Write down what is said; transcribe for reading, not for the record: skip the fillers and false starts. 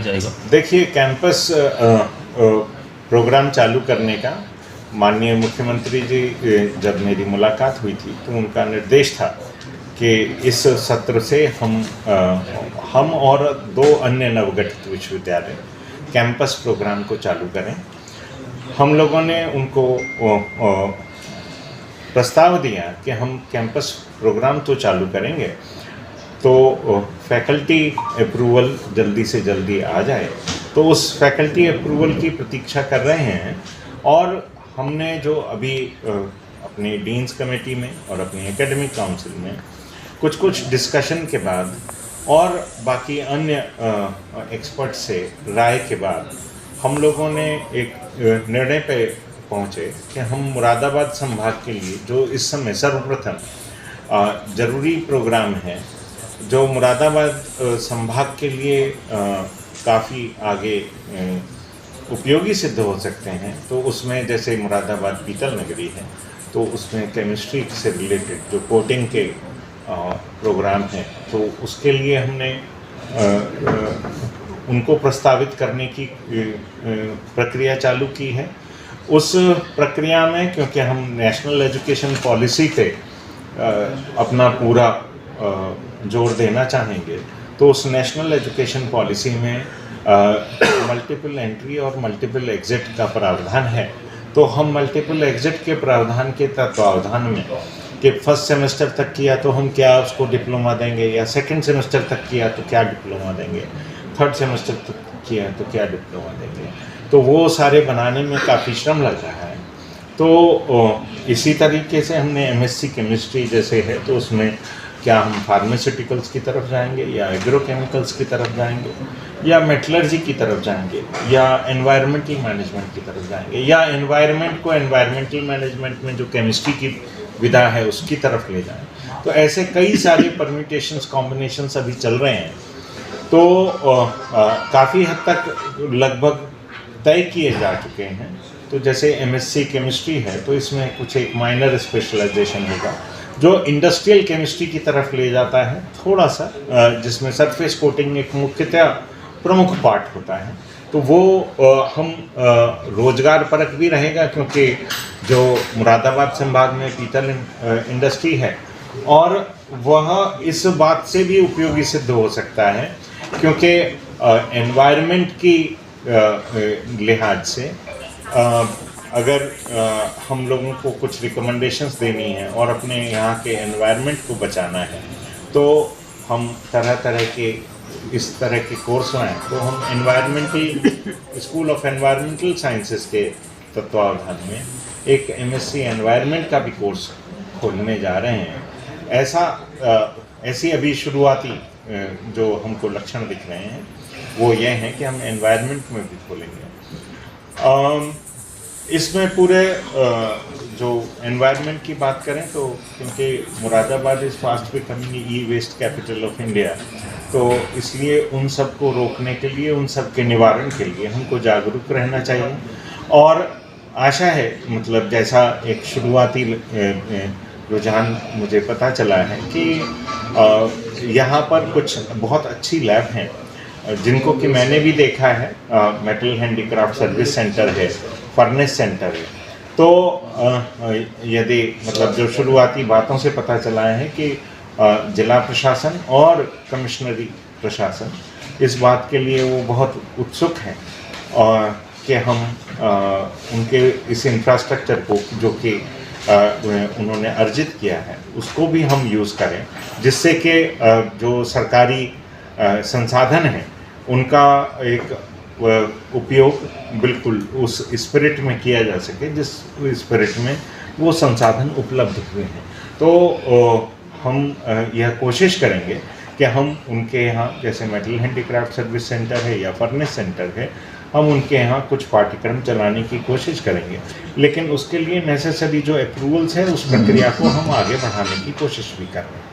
जाएगा? देखिए, campus programme चालू करने का माननीय मुख्यमंत्री जी जब मेरी मुलाकात हुई थी तो उनका निर्देश था कि इस सत्र से हम और 2 अन्य नवगठित विश्वविद्यालय कैंपस प्रोग्राम को चालू करें। हम लोगों ने उनको प्रस्ताव दिया कि हम कैंपस प्रोग्राम तो चालू करेंगे, तो फैकल्टी अप्रूवल जल्दी से जल्दी आ जाए। तो उस फैकल्टी अप्रूवल की प्रतीक्षा कर रहे हैं और हमने जो अभी अपनी डीन्स कमेटी में और अपनी एकेडमिक काउंसिल में कुछ डिस्कशन के बाद और बाकी अन्य एक्सपर्ट से राय के बाद हम लोगों ने एक निर्णय पे पहुँचे कि हम मुरादाबाद संभाग के लिए जो इस समय सर्वप्रथम ज़रूरी प्रोग्राम है, जो मुरादाबाद संभाग के लिए काफ़ी आगे उपयोगी सिद्ध हो सकते हैं, तो उसमें जैसे मुरादाबाद पीतल नगरी है, तो उसमें केमिस्ट्री से रिलेटेड जो कोटिंग के प्रोग्राम हैं, तो उसके लिए हमने उनको प्रस्तावित करने की प्रक्रिया चालू की है। उस प्रक्रिया में क्योंकि हम नेशनल एजुकेशन पॉलिसी पे अपना पूरा जोर देना चाहेंगे, तो उस नेशनल एजुकेशन पॉलिसी में मल्टीपल एंट्री और मल्टीपल एग्जिट का प्रावधान है। तो हम मल्टीपल एग्जिट के प्रावधान के तत्वावधान में कि फर्स्ट सेमेस्टर तक किया तो हम क्या उसको डिप्लोमा देंगे, या सेकंड सेमेस्टर तक किया तो क्या डिप्लोमा देंगे, थर्ड सेमेस्टर तक किया तो क्या डिप्लोमा देंगे, तो वो सारे बनाने में काफ़ी श्रम लग रहा है। तो इसी तरीके से हमने एमएससी केमिस्ट्री जैसे है, तो उसमें क्या हम फार्मास्यूटिकल्स की तरफ जाएंगे या एग्रोकेमिकल्स की तरफ जाएंगे या मेटलर्जी की तरफ जाएंगे या एनवायरमेंटल मैनेजमेंट की तरफ जाएंगे या एनवायरमेंट को एनवायरमेंटल मैनेजमेंट में जो केमिस्ट्री की विधा है उसकी तरफ ले जाएं। तो ऐसे कई सारे परम्यूटेशंस कॉम्बिनेशंस अभी चल रहे हैं। तो काफ़ी हद तक लगभग तय किए जा चुके हैं। तो जैसे एमएससी केमिस्ट्री है, तो इसमें कुछ एक माइनर स्पेशलाइजेशन होगा जो इंडस्ट्रियल केमिस्ट्री की तरफ ले जाता है थोड़ा सा, जिसमें सरफेस कोटिंग एक मुख्यतः प्रमुख पार्ट होता है। तो वो हम रोजगार परक भी रहेगा क्योंकि जो मुरादाबाद संभाग में पीतल इंडस्ट्री है, और वह इस बात से भी उपयोगी सिद्ध हो सकता है क्योंकि एनवायरनमेंट की लिहाज से अगर हम लोगों को कुछ रिकमेंडेशंस देनी है और अपने यहाँ के एनवायरनमेंट को बचाना है, तो हम तरह तरह के इस तरह के कोर्स हैं। तो हम environmental school of environmental sciences के तत्वावधान में एक एमएससी एनवायरनमेंट का भी कोर्स खोलने जा रहे हैं। ऐसी अभी शुरुआती जो हमको लक्षण दिख रहे हैं वो ये हैं कि हम एनवायरनमेंट में भी खोलेंगे। इसमें पूरे जो एनवायरनमेंट की बात करें तो क्योंकि Moradabad is fast becoming e waste capital of India, तो इसलिए उन सब को रोकने के लिए, उन सब के निवारण के लिए हमको जागरूक रहना चाहिए। और आशा है, मतलब जैसा एक शुरुआती रुझान मुझे पता चला है कि यहाँ पर कुछ बहुत अच्छी लैब हैं जिनको कि मैंने भी देखा है। मेटल हैंडीक्राफ्ट सर्विस सेंटर है, फर्नेस सेंटर है। तो यदि मतलब जो शुरुआती बातों से पता चला है कि जिला प्रशासन और कमिश्नरी प्रशासन इस बात के लिए वो बहुत उत्सुक हैं और कि हम उनके इस इंफ्रास्ट्रक्चर को जो कि उन्होंने अर्जित किया है उसको भी हम यूज़ करें, जिससे कि जो सरकारी संसाधन हैं उनका एक उपयोग बिल्कुल उस स्पिरिट में किया जा सके जिस स्पिरिट में वो संसाधन उपलब्ध हुए हैं। तो हम यह कोशिश करेंगे कि हम उनके यहाँ जैसे मेटल हैंडीक्राफ्ट सर्विस सेंटर है या फर्नेस सेंटर है, हम उनके यहाँ कुछ पाठ्यक्रम चलाने की कोशिश करेंगे, लेकिन उसके लिए नेसेसरी जो अप्रूवल्स है उस प्रक्रिया को हम आगे बढ़ाने की कोशिश भी कर रहे हैं।